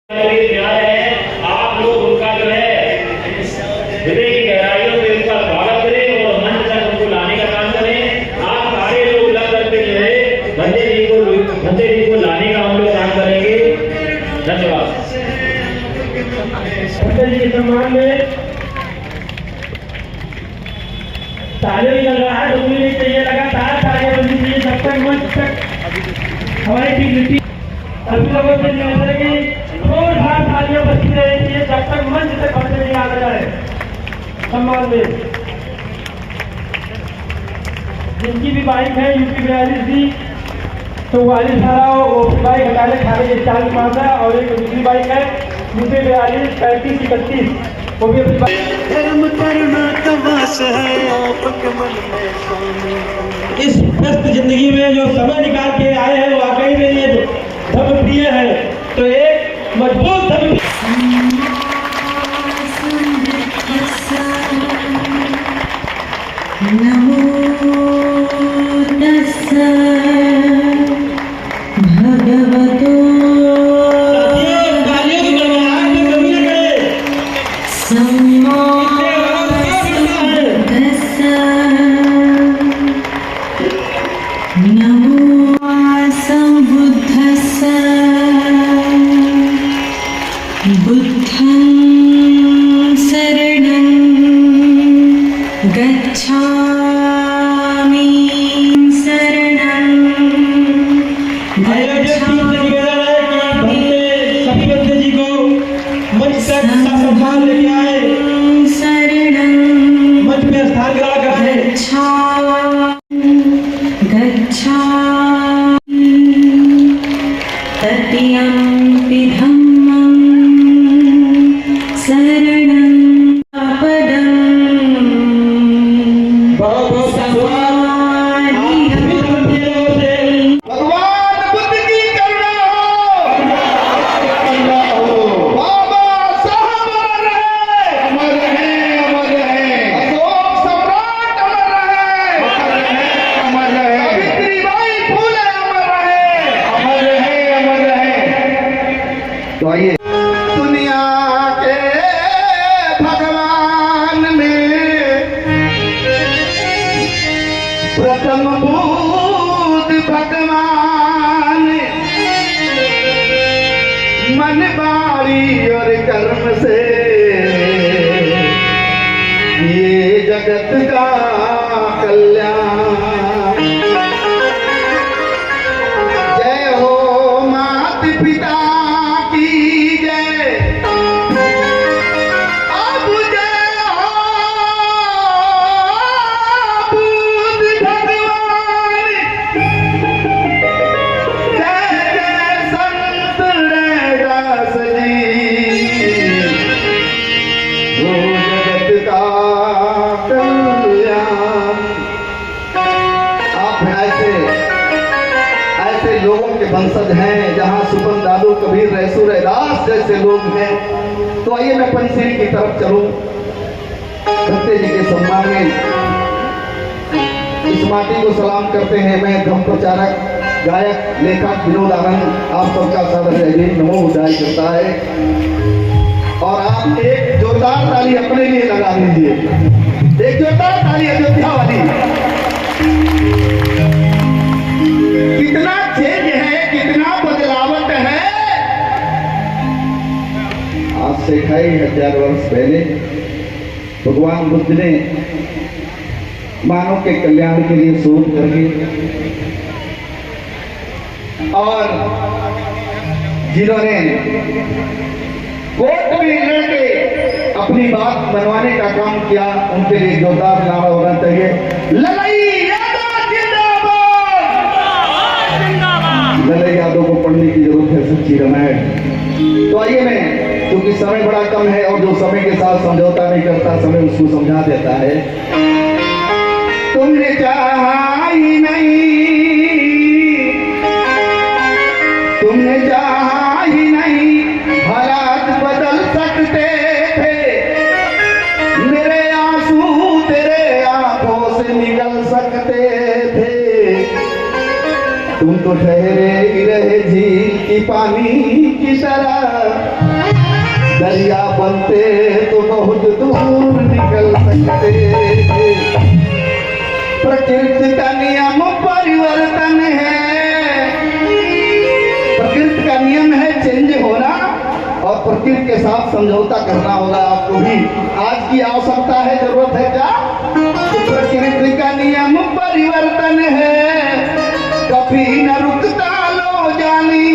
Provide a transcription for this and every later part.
प्यार है, आप लोग उनका जो है हृदय की गहराइयों में उनका स्वागत करें और मंच तक उनको लाने का काम करें। आप सारे लोग लग करके जो है बंदे जी को लाने का हम लोग काम करेंगे। धन्यवाद। बंदे जी के सम्मान में तालियां भी लग रहा है, रुकनी नहीं चाहिए, लगातार तालियां बजनी चाहिए जब तक मंच तक हमारी डिग्निटी सभी लोगों से निवेदन है कि जोरदार तालियां बजती रहनी चाहिए जब तक मंच तक बंदे नहीं आ जाए। सम्मान में जिनकी भी बाइक है यूपी 42 भी तो 44 वो बाइक हटाने खाने के 40 पास है और एक दूसरी बाइक है यूपी 42 35 31 वो भी अपनी धर्म करना तमाश है आपके मन में। इस व्यस्त जिंदगी में जो समय निकाल के आए हैं वाकई में ये धर्म प्रिय है, तो एक मजबूत धर्म नमो तस्सै भगवतो सम्मा सम्बुद्धस्सै नमो सम्बुद्धस्सै बुद्धं शरणं गच्छामि शरणं सभी बंदे जी को मंच तक संभाल लेके आए, शरणं मंच में स्थान ग्रहण कराए। गच्छामि तत्यंपि धम्मं शरणं पदं भगवान बुद्ध की करुणा हो। बाबा साहब अमर रहे। अशोक सम्राट अमर रहे। सावित्रीबाई फुले अमर रहे। तो आइए दुनिया के भगवान में प्रथम बुद्ध भगवान मन वाणी और कर्म से ये जगत का कल्याण। जय हो माता पिता की जय। अब जय हो बुद्ध भगवान। जय जय संत रैदास जी। वो जगत का कल्याण। आप ऐसे लोगों के वंशज हैं जहां सुपन दादू कबीर रैसू रैदास जैसे लोग हैं। तो आइए मैं पंचशील की तरफ चलूं। भक्ते जी के सम्मान में इस माटी को सलाम करते हैं। मैं धर्म प्रचारक गायक लेखक विनोद आनंद आप सबका सादर जय नमो बुद्धाय करता है। और आप एक जोरदार ताली अपने लिए लगा दीजिए। एक जोरदार ताली अयोध्या वाली। कितना चेंज है, कितना बदलावट है। आज से 2500 वर्ष पहले भगवान बुद्ध ने मानव के कल्याण के लिए शोध करके और जिन्होंने कोर्ट में लड़के अपनी बात मनवाने का काम किया, उनके लिए जोरदार नारा होना चाहिए। लड़ाई लड़ाई यादों को पढ़ने की जरूरत है, सच्ची रामायण। तो आइए मैं, क्योंकि समय बड़ा कम है और जो समय के साथ समझौता नहीं करता समय उसको समझा देता है। तुमने चाहा ही नहीं, तुमने चाहा ही नहीं, हालात बदल सकते थे। मेरे आंसू तेरे आंखों से निकल सकते थे। तुम तो ठहरे ही रहे झील की पानी की तरह। बनते तो बहुत दूर निकल सकते। प्रकृति का नियम परिवर्तन है, प्रकृति का नियम है चेंज होना, और प्रकृति के साथ समझौता करना होगा आपको भी। आज की आवश्यकता है, जरूरत है क्या? प्रकृति का नियम परिवर्तन है, कभी न रुकता लो जानी,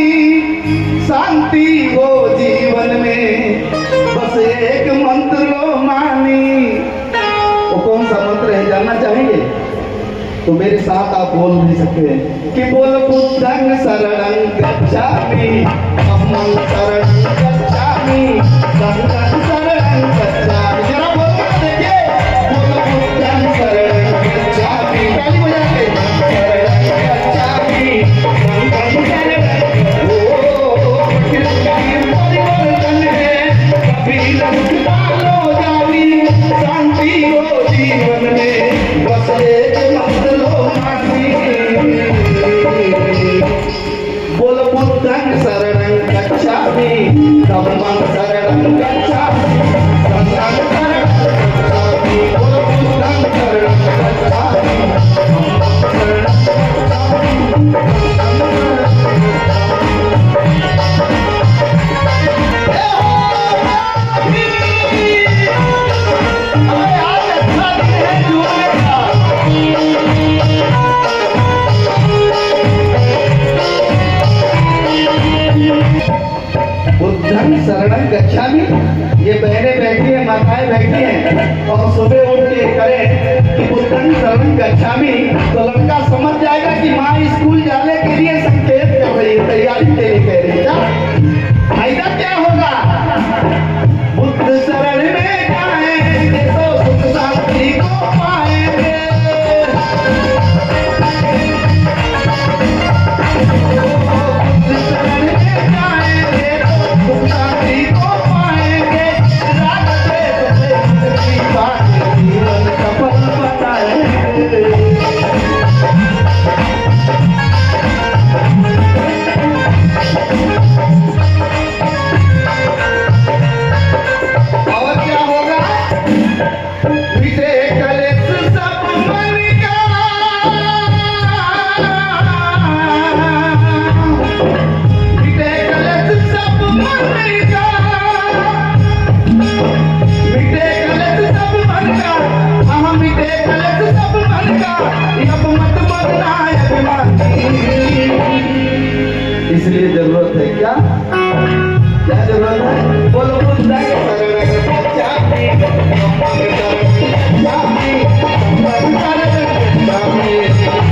शांति हो जीवन में, बस एक मंत्र लो मानी। वो कौन सा मंत्र है जानना चाहेंगे? तो मेरे साथ आप बोल भी सकते हैं कि बोल बुद्धं शरणं गच्छामि, अहं शरणं गच्छामि, संघं शरणं गच्छामि। जरा बोल कर देखिए, बोल बुद्धं शरणं गच्छामि, ताली बजा के, शरणं गच्छामि, संघं शरणं। ओ परिवर्तन है, कभी न रुकता लो जानी, शांति हो जीवन में, बस एक मंत्र लो मानी। बोल बुद्धं शरणं गच्छामि, धम्मं शरणं गच्छामि, संघं शरणं गच्छामि। बोल बुद्धं शरणं गच्छामि, धम्मं शरणं बुद्धं शरणं गच्छामि। ये बहनें बैठी हैं, माताएं बैठी हैं, और सुबह उठ के करें कि बुद्धं शरणं गच्छामि, तो लड़का समझ जाएगा कि माँ स्कूल जाने के लिए संकेत कर रही है, तैयारी के लिए कह रही है। फायदा क्या होगा? बुद्ध शरण में जाएंगे तो सुख शांति को पाएंगे। बुद्ध शरण में जाएंगे तो सुख शांति को पाएंगे, राग द्वेष से मुक्ति पाके जीवन सफल बनाएंगे। और क्या होगा? मिटे कलेश सब मन का, मिटे कलेश सब मन का, मिटे कलेश सब मन का, हाँ मिटे कलेश सब मन का, अब मत बनना अभिमानी। इसलिए जरूरत है क्या? क्या जरूरत है? बोलो बुद्धं शरणं गच्छामि, धम्मं शरणं गच्छामि, संघं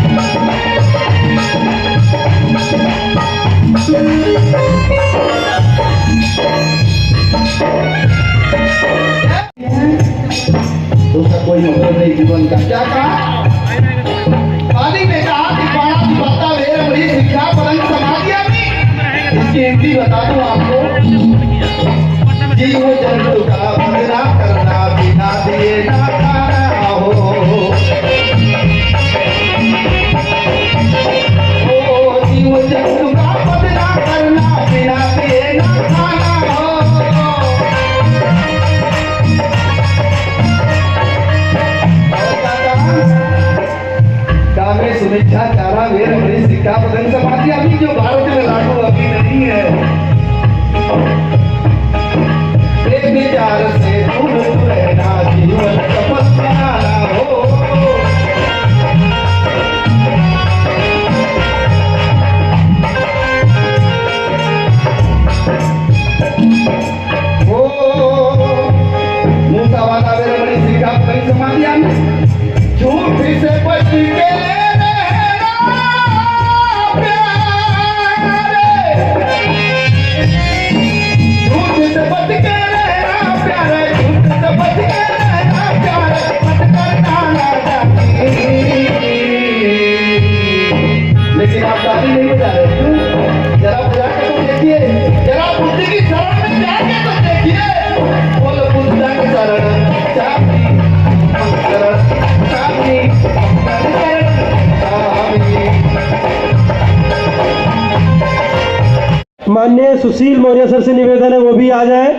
शरणं गच्छामि। दूसरा कोई मतलब नहीं जीवन का। क्या कहा? पाली ने कहा कि पाणा दिवाता वेर बड़ी शिक्षा पलंग समाधियामी। इसकी हिंदी बता दूं आपको, जीव जंतु का बदला करना, बिना दिए ना खाना हो। ओ जीव जंतु का बदला करना, बिना दिए ना खाना हो। कामे सुमिच्छा चारा वेर बड़ी शिक्षा पलंग समाधि, अभी जो भारत में लागू अभी नहीं है। एक विचार से दूर रहना, जीवन सफल बनाना हो। मूसा वाला वेर बड़ी शिक्षा पलंग समाधि में झूठ से बच के रहना प्यारे, झूठ से बच के रहना प्यारे, झूठ से बच के रहना प्यारे, मत करना नादानी। लेकिन आप शादी नहीं बजा रहे, क्यों? जरा बजा के तो देखिए, जरा बुद्धि की शरण में जाके तो देखिए। बोलो बुद्धं शरणं गच्छामि, शरणं गच्छामि, माननीय सुशील मौर्य सर से निवेदन है वो भी आ जाए।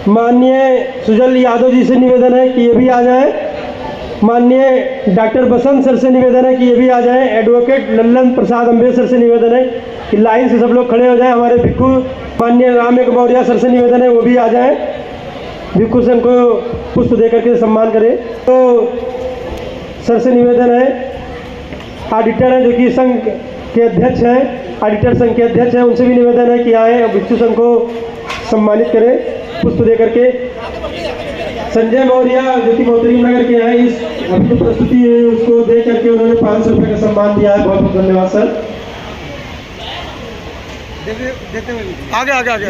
माननीय सुजल यादव जी से निवेदन है कि ये भी आ जाए। माननीय डॉक्टर बसंत सर से निवेदन है कि ये भी आ जाए। एडवोकेट लल्लन प्रसाद अम्बे सर से निवेदन है कि लाइन से सब लोग खड़े हो जाएं। हमारे भिक्खू माननीय राम एक मौर्य सर से निवेदन है वो भी आ जाए। भिक्खू संघ को पुष्प देकर के सम्मान करें। तो सर से निवेदन है, ऑडिटर है जो कि संघ के अध्यक्ष हैं, ऑडिटर संघ के अध्यक्ष हैं, उनसे भी निवेदन है कि आए भिक्खू संघ को सम्मानित करें पुष्प देकर के। संजय मौर्य जो कि मोहतरीम नगर के हैं, इस अभी जो प्रस्तुति है उसको दे करके उन्होंने 500 रुपये का सम्मान दिया है। बहुत बहुत धन्यवाद सर। आगे आगे आगे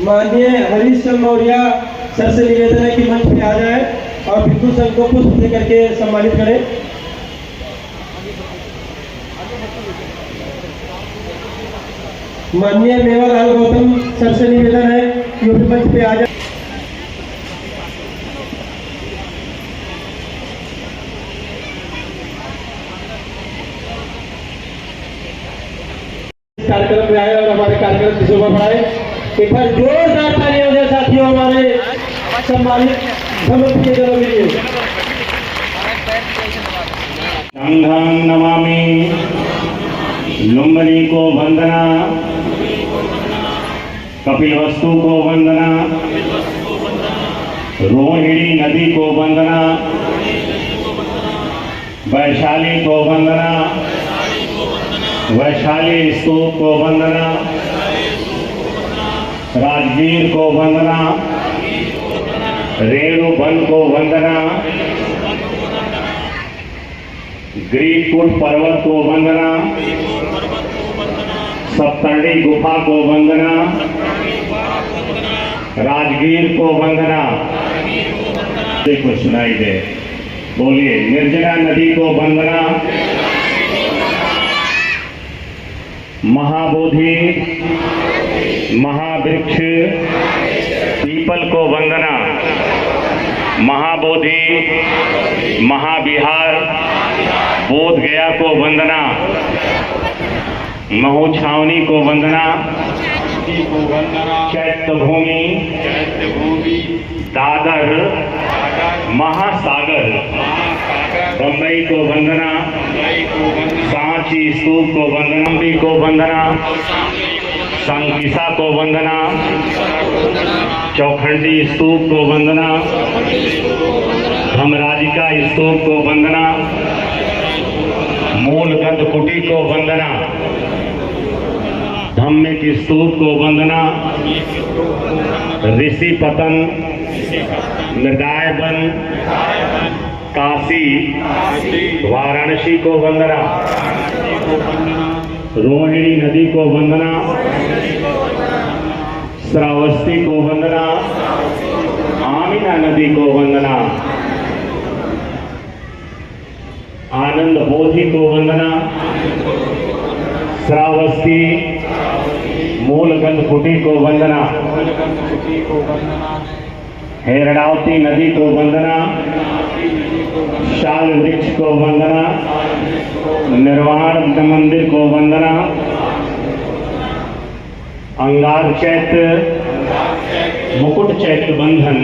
माननीय हरीश चंद्र मौर्य सर से निवेदन है कि मंच पे आ जाए और भिक्खू संघ को पुष्प दे करके सम्मानित करें। माननीय मेवालाल गौतम सर से निवेदन है कि वो भी मंच पे आ जाए। कार्यक्रम में आए और हमारे कार्यक्रम की शोभा बढ़ाए। एक बार जोरदार तालियां हो जाए साथियों हमारे सम्मानित समर्थ के जनों के लिए। संघं नमामि, लुम्बिनी को वंदना, कपिलवस्तु को वंदना, रोहिणी नदी को वंदना, वैशाली को वंदना, वैशाली स्तूप को वंदना, राजगीर को वंदना, रेणुबन को वंदना, ग्रीकूट पर्वत को वंदना, सप्तर्षि गुफा को वंदना, राजगीर को वंदना। देखो सुनाई दे, बोलिए निर्जना नदी को वंदना, महाबोधि महावृक्ष पीपल को वंदना, महाबोधि महाविहार बोध गया को वंदना, महू छावनी को वंदना, चैत्य भूमि दादर महासागर बम्बई को वंदना, सांची स्तूप को वंदना, अम्बी को वंदना, संकिसा को वंदना, चौखंडी स्तूप को वंदना, धमराजिका स्तूप को वंदना, मूलगंध कुटी को वंदना, धम्मिक स्तूप को वंदना, ऋषि पतन मृदायवन काशी वाराणसी को वंदना, रोहिणी नदी को वंदना, श्रावस्ती को वंदना, आमिना नदी को वंदना, आनंद बोधि को वंदना, श्रावस्ती मूलगंध कुटी को वंदना, हेरडावती नदी को वंदना, शाल वृक्ष को वंदना, निर्वाण मंदिर को वंदना, अंगार चैत्र मुकुट चैत्र बंधन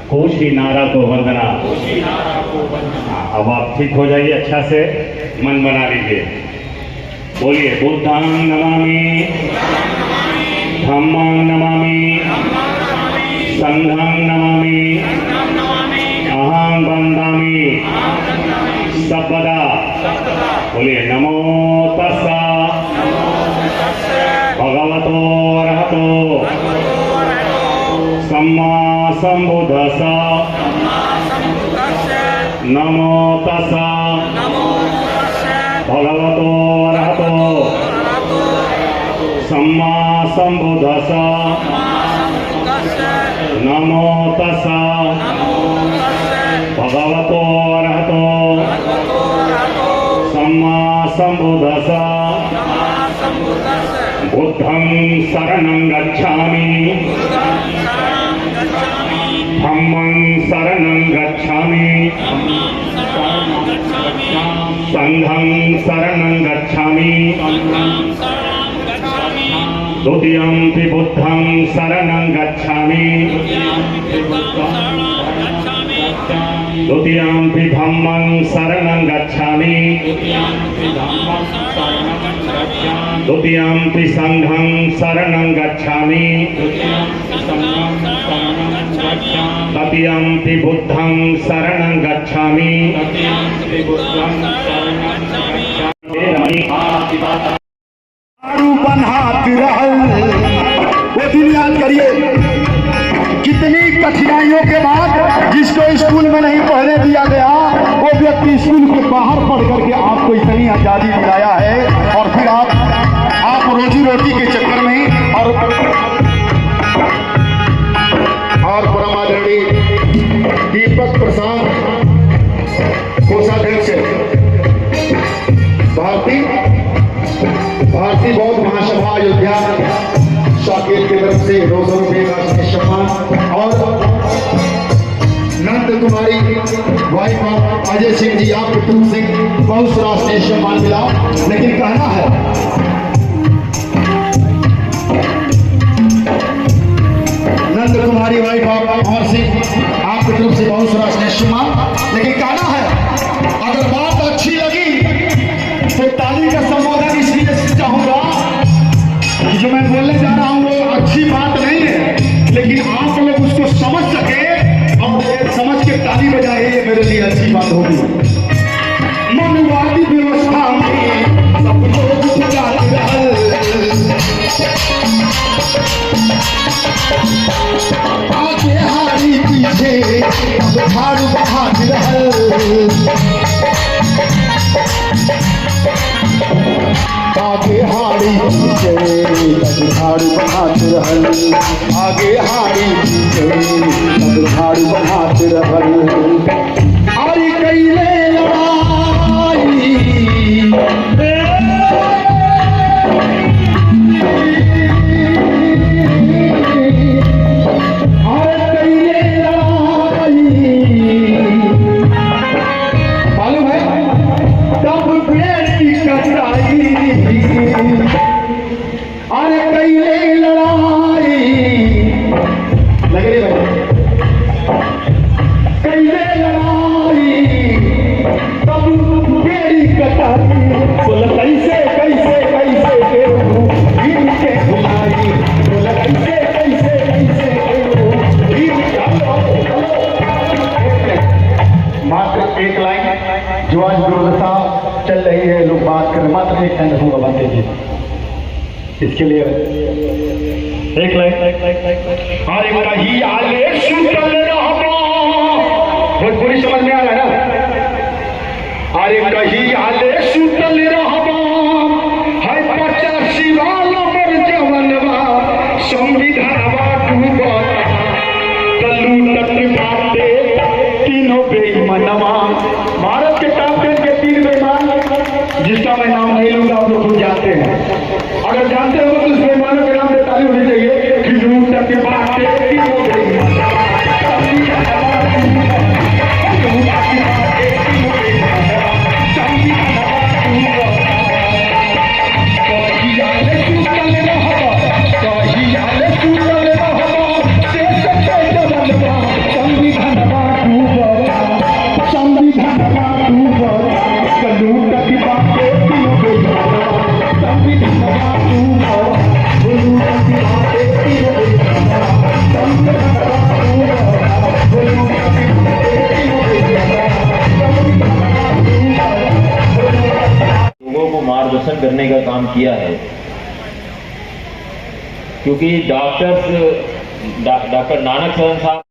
कोशी नारा को वंदना। अब आप ठीक हो जाइए, अच्छा से मन बना लीजिए। बोलिए बुद्धं नमामि, धम्मं नमामि, संघं नमामि, अहं वन्दामि सबदा। बोलिए नमो तस्सा भगवतो अरहतो सम्मा सम्बुद्धस्सा। नमो तस्सा भगवतो अरहतो सम्मा सम्बुद्धस्सा। नमो तस्सा भगवतो अरहतो सम्मा सम्बुद्धस्सा। बुद्धं शरणं गच्छामि, धम्मं शरणं गच्छामि, संघं शरणं गच्छामि, द्वितीयंपि बुद्धं शरणं गच्छामि द्वितीयंपि धम्मं शरणं गच्छामि द्वितीयंपि संघं शरणं गच्छामि तृतीयंपि बुद्धं शरणं गच्छामि वो दिन याद करिए कितनी कठिनाइयों के बाद जिसको स्कूल में नहीं पढ़ने दिया गया वो व्यक्ति स्कूल के बाहर पढ़ करके आपको इतनी आजादी दिलाया है और फिर आप रोजी रोटी के चक्कर में और परम आदरणीय दीपक प्रसाद कोषाध्यक्ष भारतीय बौद्ध महासभा अयोध्या साकेत की तरफ से 200 रुपये का सम्मान और नंद कुमारी वाइफ ऑफ अजय सिंह जी आपको तुम सिंह बहुत सारा स्नेह सम्मान मिला। लेकिन कहना है नंद कुमारी वाइफ ऑफ अमर सिंह आपकी तरफ से बहुत सारा स्नेह सम्मान। लेकिन कहना है अगर बात अच्छी लगी तो ताली का संबोधन इसलिए चाहूंगा कि जो मैं बोलने जा रहा हूं वो अच्छी बात नहीं है, लेकिन आप लोग उसको समझ सके और समझ के ताली बजाए ये मेरे लिए अच्छी बात होगी। मनवादी व्यवस्था में सब लोग आगे हारी पीछे झाड़ू बहात रहल आगे हारी पीछे झाड़ू बहात रहल आगे हारी पीछे झाड़ू बहात रहल आरी कैले लड़ाई जो आज दुर्दशा चल रही है, लोग बात करें मात्र एक लाइन होगा बातें जी इसके लिए एक लाइन अरे कहीं आले सुतल रहबा भोजपुरी समझ में आ रहा है ना। अरे कहीं आले सुतल रहबा है 85 वाला पर जवनवा संविधानवा डूबा तल्लू तट बाटे तीनों बेईमानवा भारत के टॉप 10 के 3 बेईमान जिसका मैं नाम नहीं लूंगा आप लोग खुद जानते हैं। अगर जानते हो तो उस बेईमानों के नाम पे ताली होनी चाहिए कि जरूर तक के बाद तीनों बेईमान मार्गदर्शन करने का काम किया है, क्योंकि डॉक्टर नानक सर साहब